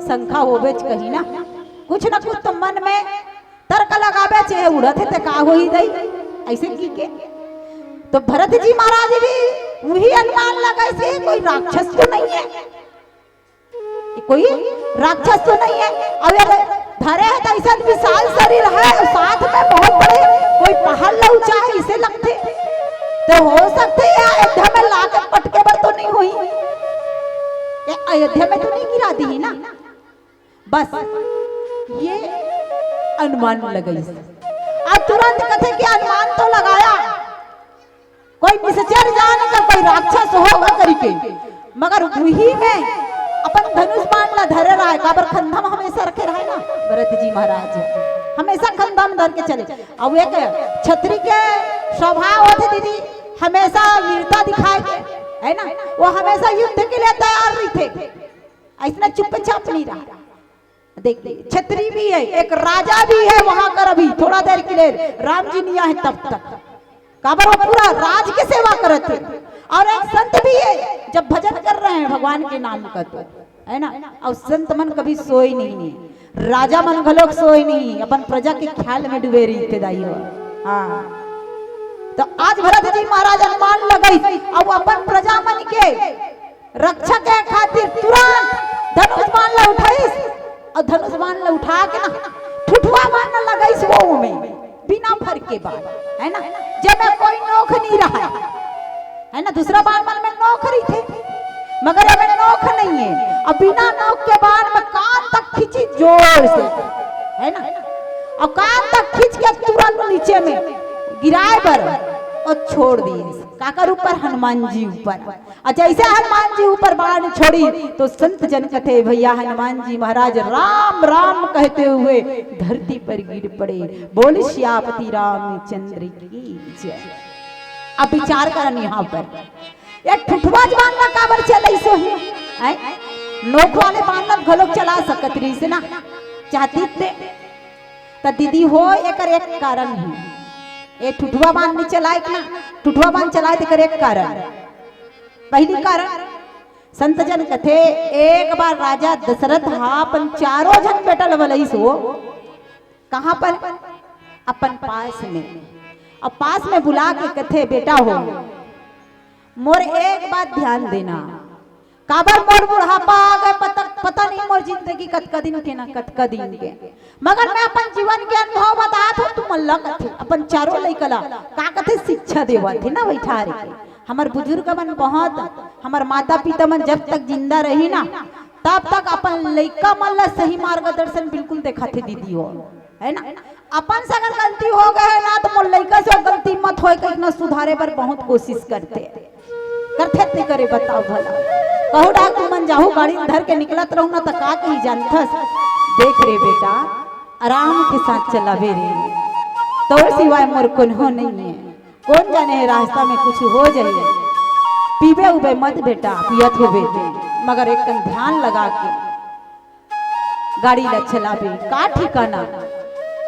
शंका होवे कहीं ना कुछ तो मन में तर्क लगावे चाहे उड़त है तो का हो ही दई ऐसे की के तो भरत जी महाराज भी वही अनुमान लगा से कोई राक्षस तो नहीं है कोई राक्षस तो नहीं है। अब धरे है तो ऐसा विशाल शरीर है और साथ में बहुत बड़े कोई पहाड़ ऊंचा है इसे लगते तो हो सकते है अयोध्या में लाकर पटके पर तो नहीं हुई अयोध्या में तो नहीं गिरा दी ना बस ये अनुमान लगाई अब तुरंत कथे के अनुमान तो लगाया कोई निश्चर जान कर कोई राक्षस होगा करके मगर वही में अपन धनुष बाण ला धरे रहा है काबर खंधम हमेशा रखे रहा है ना भरत जी महाराज हमेशा खंधम धर के चले। अब एक छत्री के स्वभाव होते दीदी हमेशा वीरता दिखाए के है ना वो हमेशा युद्ध के लिए तैयार नहीं थे ऐसा चुपचाप नहीं रहा। देख छत्री भी है एक राजा भी है वहां कर अभी थोड़ा देर के लिए राम जी नहीं आए तब तक काबर वो पूरा राज की सेवा करते और एक संत भी है जब भजन कर रहे हैं भगवान के नाम का तो है ना और संत मन कभी सोई नहीं है राजा मन घलोक सोई नहीं अपन प्रजा के ख्याल में डूबे रही थे दाई हो। हाँ तो आज भरत जी महाराज अनुमान लगाई अब अपन प्रजा मन के रक्षा के खातिर तुरंत धनुष बाण ला उठाईस और धनुष बाण ला उठा के ना ठुठुआ बाण लगाईस वो में बिना फर के बाद है ना जब कोई नोख नहीं रहा है ना दूसरा बाण मन में नोख रही थे मगर अब नोख नहीं है अब बिना नोख के बाण में कान तक खींची जोर से है ना और कान तक खींच के तुरंत नीचे में गिराए पर और छोड़ दिए काकर ऊपर हनुमान जी ऊपर और जैसे हनुमान जी ऊपर बाण छोड़ी तो संत जन कथे भैया हनुमान जी महाराज राम राम कहते हुए धरती पर गिर पड़े बोल श्यापति रामचंद्र की जय। अब विचार करन यहाँ पर एक ठुठवा जवान ना काबर चले सो ही नोक वाले बाण घलोक चला सकत रही से ना चाहती थे तो दीदी हो एक कारण है ये ठुठवा बाण नहीं चलाए ना ठुठवा बाण चलाए तो एक कारण पहली कारण संत जन कथे एक बार राजा दशरथ अपन चारों जन बेटल बलई सो कहां पर अपन पास में अब पास में बुला के कथे बेटा हो मोर एक बात ध्यान देना काबर मोर बुढ़ापा आ गए पता नहीं मोर जिंदगी कतका दिन के ना कतका दिन के मगर मैं अपन जीवन के अनुभव बतात हूं तुम अल्लाह कथे अपन चारों लइकला का कथे शिक्षा देवा थे ना बैठा रे हमर बुजुर्ग मन बहुत हमर माता पिता मन जब तक जिंदा रही ना तब तक अपन लइका मन ला सही मार्गदर्शन बिल्कुल देखा थे दीदी हो है ना अपन से अगर गलती हो गए ना तो मोर लइका से गलती मत होए कहीं ना सुधारे पर बहुत कोशिश करते नहीं करे बताओ भला कहू डाक तू मन जाहू गाड़ी धर के निकलत रहू ना तो का कही जानथस देख रे बेटा आराम के साथ चलावे रे तोर सिवाय मोर कोनो नहीं है कौन जाने है रास्ता में कुछ हो जाए पीबे उबे मत बेटा पियत हो बेटे मगर एक ध्यान लगा के गाड़ी ला चलावे का ठिकाना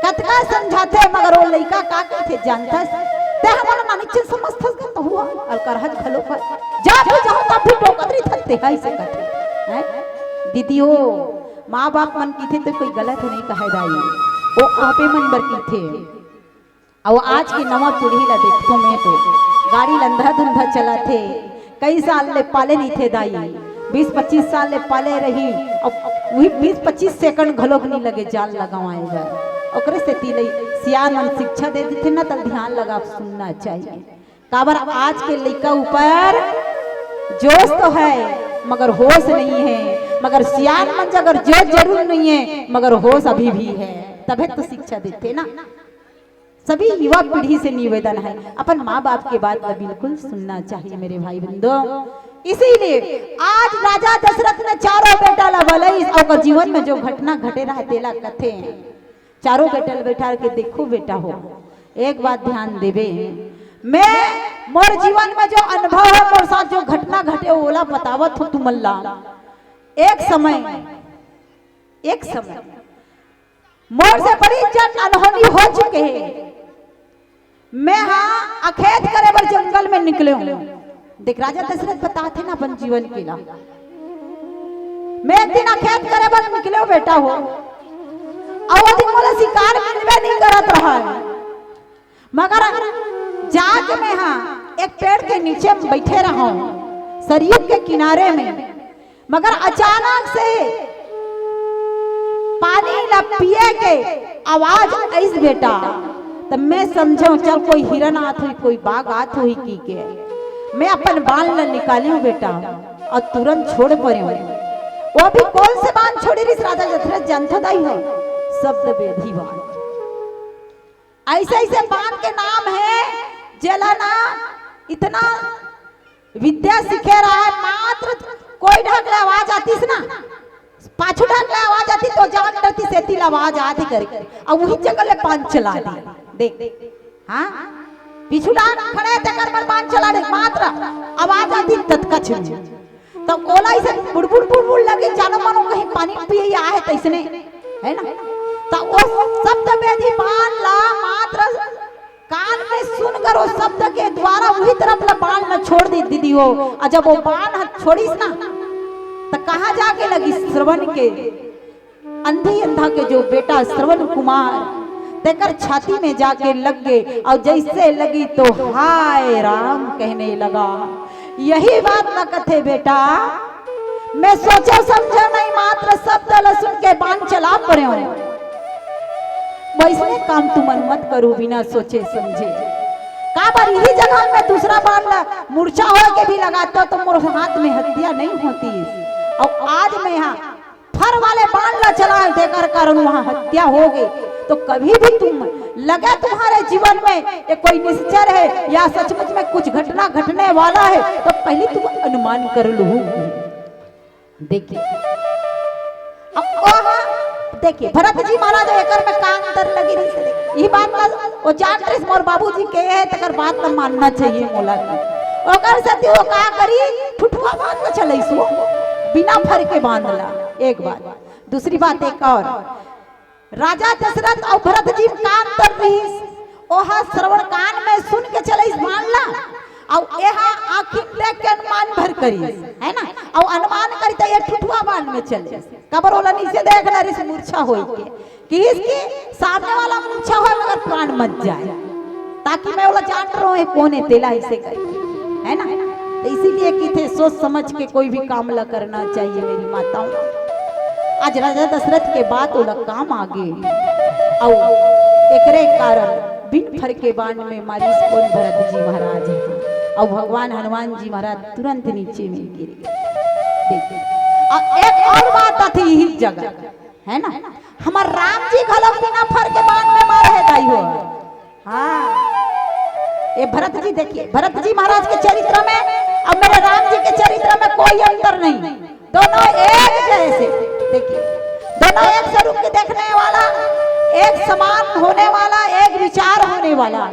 कतका समझाते मगर वो लइका का कहते जानथस ते हमन मानिच समझथस गन हुआ और करहज खलो पर जा भी जाओ तब भी टोकतरी थकते है से कहते हैं दीदी हो माँ बाप मन की थे तो कोई गलत नहीं कहे दाई वो आपे मन बर की थे और आज की नवा पीढ़ी ला देखो मैं तो गाड़ी लंधा धुंधा चला थे कई साल ले पाले नहीं थे दाई 20-25 साल ले पाले रही और वही 20-25 सेकंड घलोक नहीं लगे जाल लगावाएगा ओकरे से तिलई सियान मन शिक्षा दे देते ना तब ध्यान लगा सुनना चाहिए काबर आज के लड़का ऊपर जोश तो है मगर होश नहीं है मगर सियान मन अगर जोश जरूर नहीं है मगर होश अभी भी है तभी तो शिक्षा देते ना। सभी युवा पीढ़ी से निवेदन है अपन माँ बाप के बात बिल्कुल सुनना चाहिए मेरे भाई बंधु। इसीलिए आज राजा दशरथ ने चारों बेटा लबलई और जीवन में जो घटना घटे रहा तेला कथे चारों बेटा बैठा के देखो बेटा हो एक बात ध्यान देवे मैं मोर जीवन में जो अनुभव है मोर साथ जो घटना घटना घटे ओला बतावत हो तुमल्ला। एक समय मोर से बड़ी जन अनहोनी हो चुके हैं। मैं अखेत करे बर जंगल में निकले हूं। देख राजा दशरथ बताते ना अपन जीवन के ला। मैं एक दिन अखेत करे बर निकले हो बेटा हो, और वो दिन मोला शिकार मिलवे नहीं करत रहा है, मगर जाके मैं एक पेड़ के नीचे बैठे रहा हूं सरयू के किनारे में। मगर अचानक से पानी ला पिए के आवाज आइस बेटा, तब मैं समझो चल कोई हिरन आत हुई, कोई बाघ आत हुई की के। मैं अपन बाल ला निकाली हूं बेटा और तुरंत छोड़ पड़े हूं। वो भी कौन से बाण छोड़ी रही राजा दशरथ जानता दाई हो, शब्द वेधी बाण। ऐसे ऐसे बाण के नाम है जेलाना इतना विद्या सीखे रहा है। मात्र कोई ढाकले आवाज आतीस ना, पाछू ढाकले आवाज आती तो जान डरती सेती आवाज आती करके, और वही जगह ले पान चला दी। देख हाँ पीछू डाक खड़े तेकर पर पान चला दे, मात्र आवाज आती तत्का छिन। तो ओला इसे बुड़बुड़ बुड़बुड़ लगे जानो मानो कहीं पानी पिए आए तैसने है ना। तो वो शब्द वेधी बाण ला मात्र कान में सुनकर उस शब्द के द्वारा वही तरफ ला बाण न छोड़ दी दीदी हो। और जब वो बाण छोड़ीस ना तो कहाँ जाके लगी श्रवण के अंधी अंधा के जो बेटा श्रवण कुमार तेकर छाती में जाके लग गए। और जैसे लगी तो हाय राम कहने लगा। यही बात न कथे बेटा, मैं सोचा समझा नहीं, मात्र शब्द लसुन के बाण चला पड़े हो। वैसने काम तुम मत करो बिना सोचे समझे। का बार यही जगह में दूसरा बाण मूर्छा हो के भी लगाता तो मोर हाथ में हत्या नहीं होती। और आज मैं यहाँ फर वाले बाण ला चला देकर कारण वहां हत्या हो गई। तो कभी भी तुम लगे तुम्हारे जीवन में ये कोई निश्चय है या सचमुच में कुछ घटना घटने वाला है, तो पहले तुम अनुमान कर लो। देखिए देखिए भरत जी महाराज एकर में कान अंतर लगी रही। ये बात ना वो जान रही मोर बाबूजी के है, तकर बात ना मानना चाहिए मोला की। ओकर से वो का करी ठुठुआ बात में चले सो बिना फर के बांधला। एक बात, दूसरी बात एक और, राजा दशरथ और भरत जी कान तर रही ओहा श्रवण कान में सुन के चले मानला, और यहाँ आँखी देख के अनुमान भर करी है ना। और अनुमान करी तो ये ठुठुआ बाण में चले कबर वाला नीचे देख ना रिस मूर्छा होई के कि इसकी सामने वाला मूर्छा हो मगर प्राण मत जाए, ताकि मैं वाला जान रहा हूँ कौन है तेला ऐसे करके है ना। तो इसीलिए कि थे सोच समझ के कोई भी काम ला करना चाहिए मेरी माताओं। आज राजा दशरथ के बाद वो काम आ गए और एकरे कारण बिन फर के बाण में मारी कौन भरत जी महाराज है। और भगवान हनुमान जी महाराज तुरंत नीचे में गिर गए। देखिए और एक और बात थी यही जगह है ना, हमार राम जी घलक बिना फर के बाण में मारे है दाई हो। हाँ ये भरत जी देखिए, भरत जी महाराज के चरित्र में अब मेरे राम जी के चरित्र में कोई अंतर नहीं, दोनों एक जैसे। देखिए दोनों एक स्वरूप के देखने वाला, एक समान होने वाला, एक विचार होने वाला।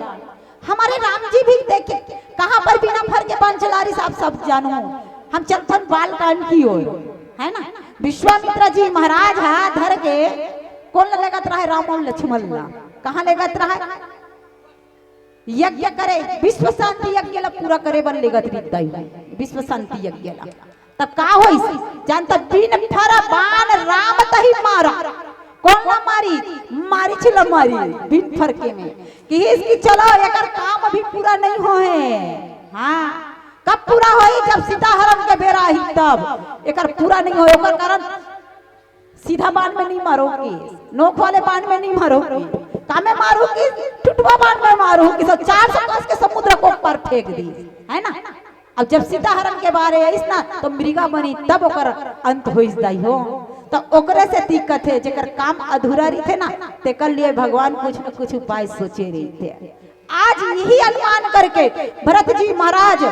हमारे राम जी भी देखिए कहां पर बिना फर के बाण चला रही आप सब जानो। हम चलथन बाल कांड की ओर है ना। विश्वामित्र जी महाराज हाथ धर के कौन लगत रहा है, राम और लक्ष्मण ला कहां लगत रहा है, यज्ञ करे विश्व शांति यज्ञ ला पूरा करे बन लेगत रिदाई विश्व शांति यज्ञ ला। तब का होई जानता बिन फर बाण राम तही मारा। कौन ना मारी, मारी छिला मारी बिन फर के में कि इसकी चलो एकर काम अभी पूरा नहीं होए। हाँ कब पूरा होई, जब सीता हरण के बेरा ही तब एकर पूरा नहीं होए। ओकर कारण सीधा बाण में नहीं मारोगे, नोक वाले बाण में नहीं मारोगे, कामे मारोगे टुटवा बाण में मारोगे। सब 400 कोस के समुद्र को पर फेंक दी है ना। अब जब सीता हरण के बारे आइस ना तो मृगा बनी तब ओकर अंत होइस दाई हो। तो ओकरे से दिक्कत है जेकर काम अधूरा रही थे ना, तेकर लिए भगवान कुछ न कुछ उपाय सोचे रही थे। आज यही अनुमान करके भरत जी महाराज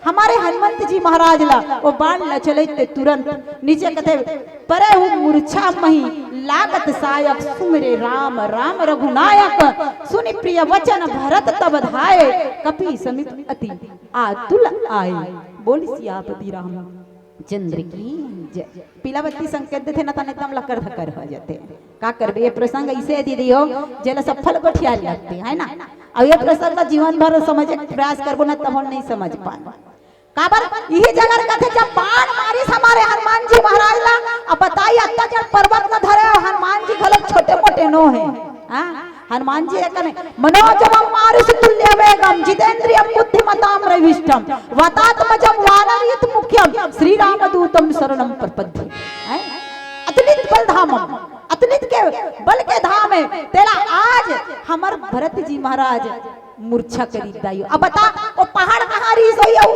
हमारे हनुमंत जी महाराज ला वो बाण ला चले तुरंत नीचे कहते परे हूँ मूर्छा मही लागत सायक सुमरे राम राम रघुनायक सुनि प्रिय वचन भरत तब धाये कपि समित अति आतुल आए। बोली सियापति राम चंद्र की जय। पीलावती संकेत थे ना तने तम लकर धकर हो जाते का करबे ये प्रसंग ऐसे दीदी हो जेला सफल गोठिया लगते है ना। अब ये प्रसंग जीवन भर समझे प्रयास करबो ना तब नहीं समझ पाए काबर यही जगह कथे जब बाण मारिस हमारे हनुमान जी महाराज ला। अब बताइए अत्याचार पर्वत न धरे हनुमान जी गलत छोटे मोटे नो है हनुमान जी कने मनोजवम मारुष तुल्य वेगम जितेंद्रियम बुद्धिमताम रविष्टम वतात्मजम वानरयुत मुख्यम श्री राम दूतम शरणम प्रपद्ये। अतुलित बल धामम अतुलित के बल के धाम है तेरा आज हमर भरत जी महाराज मूर्छा करी दाइयो। अब बता वो पहाड़ कहाँ रीस होइयो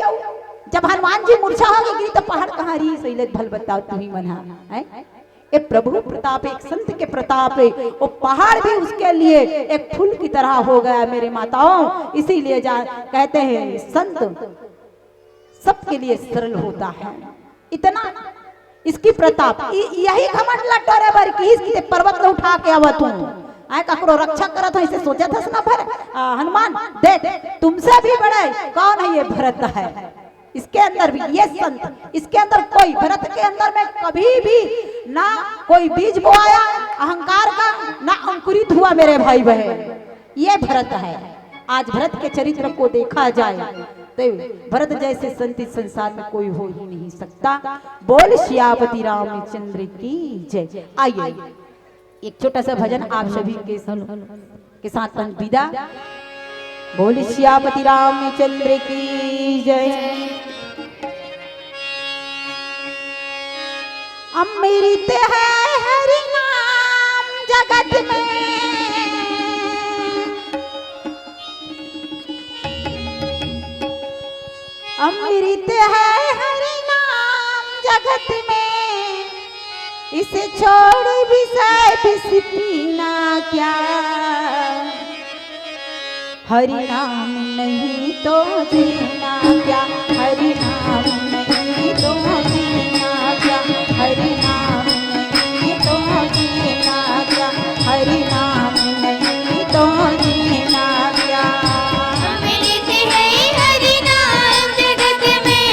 जब हनुमान जी मूर्छा हो गई तो पहाड़ कहाँ रीस होइले भल बताओ तुम्ही मना है। एक प्रभु प्रताप एक संत के प्रताप है वो पहाड़ भी उसके लिए एक फूल की तरह हो गया मेरे माताओं। इसीलिए कहते हैं संत सबके लिए सरल होता है इतना इसकी प्रताप यही घमंड लटोरे बर की इसकी पर्वत में उठा के आवत हूं आए ककरो रक्षा करत हो इसे सोचा था ना भर हनुमान देख तुमसे भी बड़े कौन है ये भरत है इसके अंदर भी ये संत इसके अंदर कोई भरत के अंदर में कभी भी ना कोई बीज बोआया अहंकार का ना अंकुरित हुआ मेरे भाई बहन ये भरत है। आज भरत के चरित्र को देखा जाए तो भरत जैसे संत इस संसार में कोई हो ही नहीं सकता। बोल सियापति रामचंद्र की जय। आइए एक छोटा सा भजन आप सभी के साथ विदा। बोल सियापति रामचंद्र की जय। अमृत है हरि नाम जगत में अमृत है हरि नाम जगत में इसे छोड़ विषय विष पीना क्या। हरि नाम नहीं तो जीना क्या हरि नाम नहीं तो जीना क्या हरि नाम नहीं तो जीना क्या हरि नाम नहीं तो जीना क्या। अमृत है हरि नाम जगत में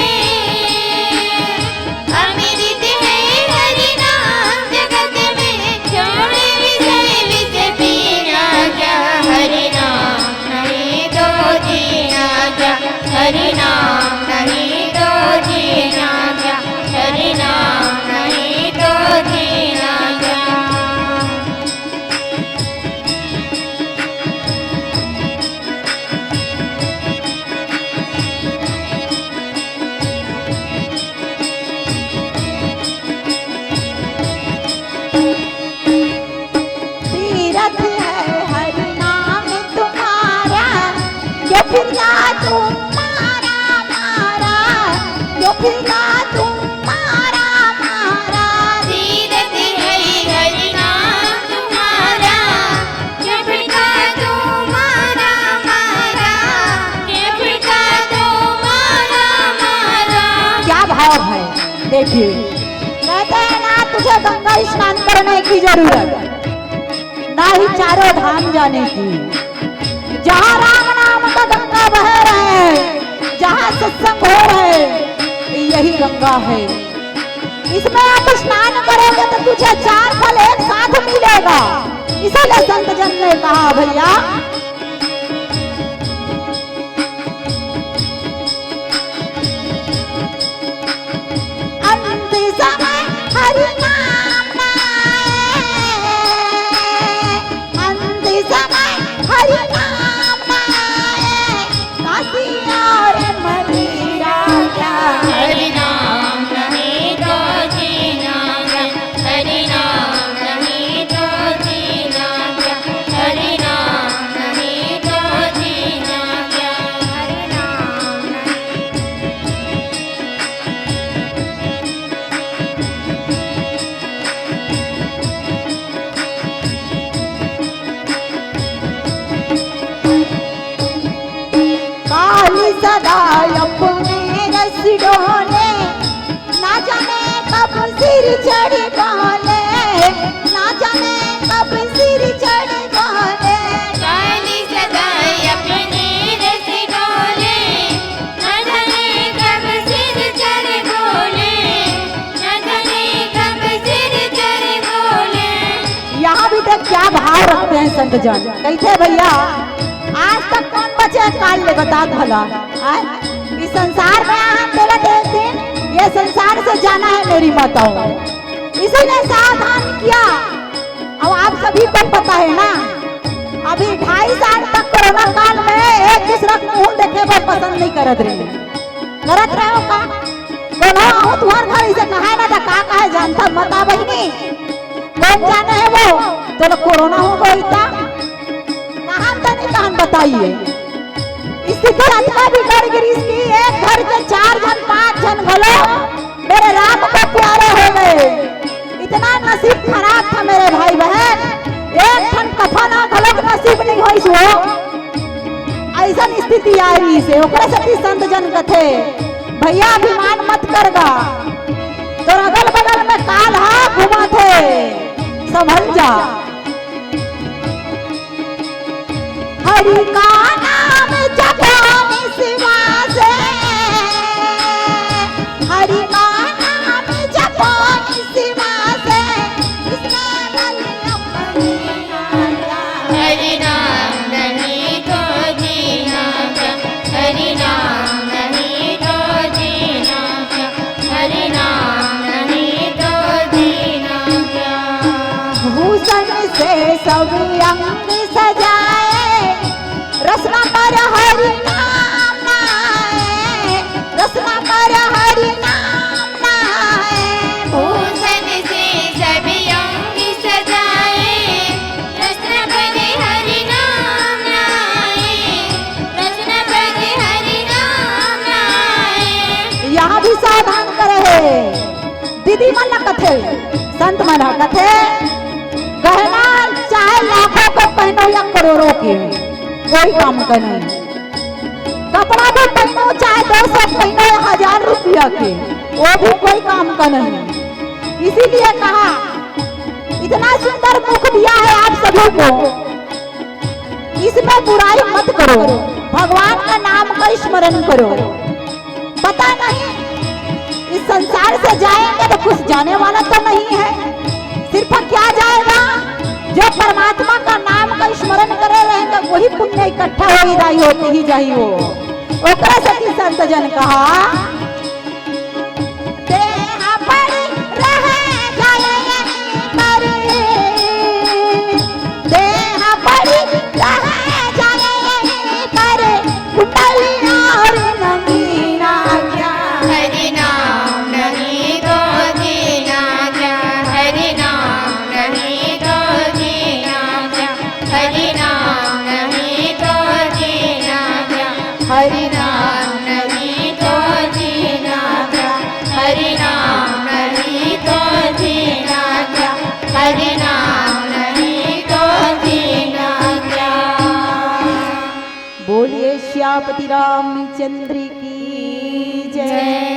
अमृत है हरि नाम जगत में छोड़ विषय विष पीना क्या हरि नाम नहीं तो जीना क्या हरि नाम नहीं तो जीना क्या हरि नाम नहीं तो जीना क्या। तीरथ है हरि नाम तुम्हारा जो फिरा तुम्हारा मारा जो फिरा तुम्हारा मारा। तीरथ है हरि नाम तुम्हारा जो फिरा तुम्हारा मारा जो फिरा तुम्हारा मारा। क्या भाव है देखिए कहते हैं ना तुझे गंगा स्नान करने की जरूरत ना ही चारों धाम जाने की। जहाँ राम नाम का गंगा बह रहे हैं जहाँ सत्संग हो रहे हैं यही गंगा है। इसमें आप स्नान करोगे तो तुझे 4 फल एक साथ मिलेगा। इसीलिए संत जन ने कहा भैया अंत समय हरि नाम नाए अंत समय हरि नाम नाए काशी और मदिरा क्या। हरि नाम नहीं तो जीना क्या हरि नाम नहीं तो जीना क्या हरि नाम सदा अपने रस डोले, ना जाने कब सिर चढ़ डोले, ना जाने कब सिर चढ़ डोले। काली सदा अपने रस डोले, न जाने कब सिर चढ़ डोले, न जाने कब सिर चढ़ डोले। यहाँ भी देख क्या भाव रखते हैं संत जन। कैसे भैया, आज तक कौन बचे काल ले बता भला। इस संसार में हम तेरा एक दिन ये संसार से जाना है मेरी माताओं, इसी ने सावधान किया। अब आप सभी को पता है ना, अभी 2.5 साल तक कोरोना काल में एक दूसरा मुंह देखे वो पसंद नहीं करत रहे। करत रहे हो का कोनो हो तुम्हार घर इसे कहा ना था का है जानता मता बहिनी कौन जाने है वो तो कोरोना हो गई था कहां तक कहां बताइए। स्थिति अतना बिगड़ गई इसकी, एक घर के 4 जन 5 जन भलो मेरे राम को प्यारे हो गए। इतना नसीब खराब था मेरे भाई बहन, एक ठन कफन गलत नसीब नहीं होई सो ऐसा स्थिति आई से। ओकरे से संत जन कथे भैया अभिमान मत करगा, तो अगल बगल में काल हा घुमा थे संभल जा। हरि का नाम जपो निस्वास, हरि का नाम जपो निस्वास, इसमें बल अपनी आज्ञा। हरि नाम नहीं तो जीना क्या, हरि नाम नहीं तो जीना क्या, हरि नाम नहीं तो जीना क्या। भूषण से सब अंग सजाए, रसना पर हरि नाम नाए, रसना पर हरि नाम नाए। भूषण से सभी अंग सजाए, रत्न बने हरि नाम नाए, रत्न बने हरि नाम नाए। यहाँ भी सावधान करे दीदी मन कथे संत मन कथे गहना चाहे लाखों को पहनो या करोड़ों के कोई काम का नहीं, कपड़ा भी पहनो चाहे 200 पहनो या 1000 रुपया के वो भी कोई काम का नहीं। इसीलिए कहा इतना सुंदर मुख दिया है आप सभी को, इसमें बुराई मत करो, भगवान का नाम का स्मरण करो। पता नहीं इस संसार से जाएंगे तो कुछ जाने वाला तो नहीं है, सिर्फ क्या जाएगा जो परमात्मा का नाम का स्मरण करे रहेंगे वही पुण्य इकट्ठा हो ही जाई होती ही जाई हो। ओकरा से संत जन कहा देह पड़ी रहे जाए पर, देह पड़ी रहे जाए पर, कुंडली और नगीना क्या। हरि नाम नहीं तो जीना क्या, हरि नाम नहीं तो जीना क्या, हरि नाम नहीं तो जीना क्या, हरि नाम नहीं तो जीना क्या, हरि नाम नहीं तो जीना क्या, हरि नाम नहीं तो जीना क्या। बोलिए श्यापति रामचंद्र की जय।